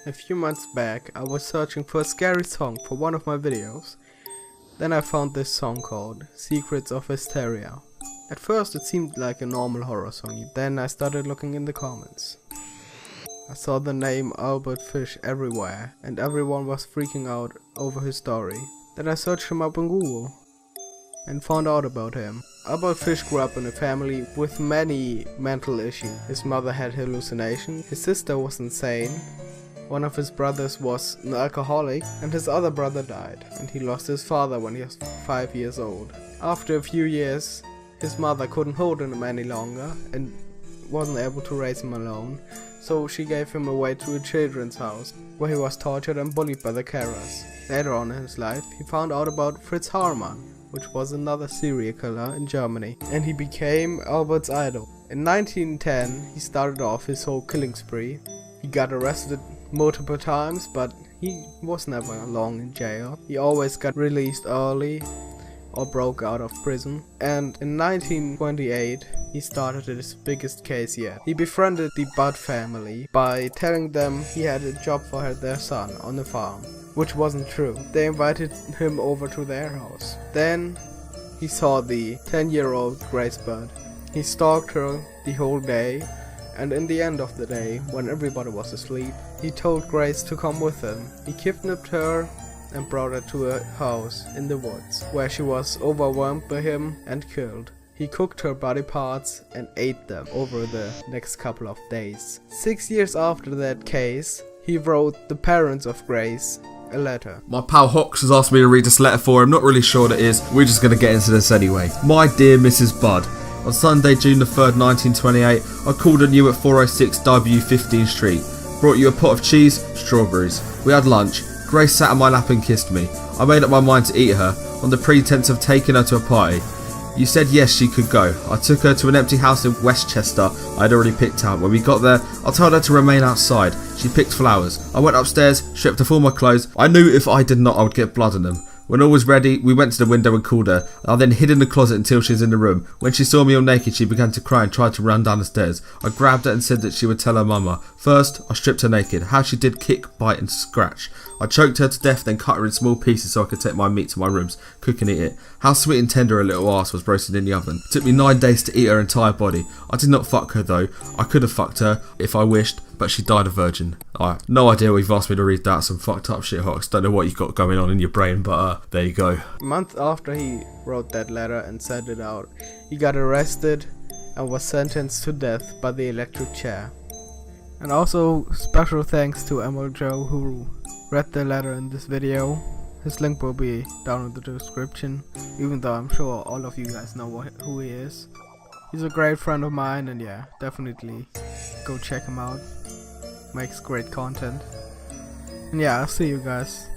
A few months back, I was searching for a scary song for one of my videos. Then I found this song called Secrets of Hysteria. At first it seemed like a normal horror song, then I started looking in the comments. I saw the name Albert Fish everywhere, and everyone was freaking out over his story. Then I searched him up on Google and found out about him. Albert Fish grew up in a family with many mental issues. His mother had hallucinations, his sister was insane, one of his brothers was an alcoholic, and his other brother died, and he lost his father when he was 5 years old. After a few years, his mother couldn't hold him any longer and wasn't able to raise him alone, so she gave him away to a children's house, where he was tortured and bullied by the carers. Later on in his life, he found out about Fritz Haarmann, which was another serial killer in Germany, and he became Albert's idol. In 1910, he started off his whole killing spree. He got arrested multiple times, but he was never long in jail. He always got released early or broke out of prison. And in 1928, he started his biggest case yet. He befriended the Budd family by telling them he had a job for their son on the farm, which wasn't true. They invited him over to their house. Then he saw the 10-year-old Grace Budd. He stalked her the whole day, and in the end of the day, when everybody was asleep, he told Grace to come with him. He kidnapped her and brought her to a house in the woods, where she was overwhelmed by him and killed. He cooked her body parts and ate them over the next couple of days. 6 years after that case, he wrote the parents of Grace a letter. My pal Hawks has asked me to read this letter for him. Not really sure what it is. We're just going to get into this anyway. My dear Mrs. Budd, on Sunday, June the 3rd, 1928, I called on you at 406 W 15th Street. Brought you a pot of cheese, strawberries. We had lunch. Grace sat on my lap and kissed me. I made up my mind to eat her, on the pretense of taking her to a party. You said yes, she could go. I took her to an empty house in Westchester I had already picked out. When we got there, I told her to remain outside. She picked flowers. I went upstairs, stripped off all my clothes. I knew if I did not, I would get blood on them. When all was ready, we went to the window and called her. I then hid in the closet until she was in the room. When she saw me all naked, she began to cry and tried to run down the stairs. I grabbed her and said that she would tell her mama. First, I stripped her naked. How she did kick, bite and scratch. I choked her to death, then cut her in small pieces so I could take my meat to my rooms, cook and eat it. How sweet and tender her little ass was roasted in the oven. It took me 9 days to eat her entire body. I did not fuck her though. I could have fucked her if I wished, but she died a virgin. No idea why you've asked me to read that. Some fucked up shit, Hawks. Don't know what you've got going on in your brain, but there you go. A month after he wrote that letter and sent it out, he got arrested and was sentenced to death by the electric chair. And also special thanks to MLJoe who read the letter in this video. His link will be down in the description, even though I'm sure all of you guys know who he is. He's a great friend of mine, and yeah, definitely go check him out. Makes great content. And yeah, I'll see you guys.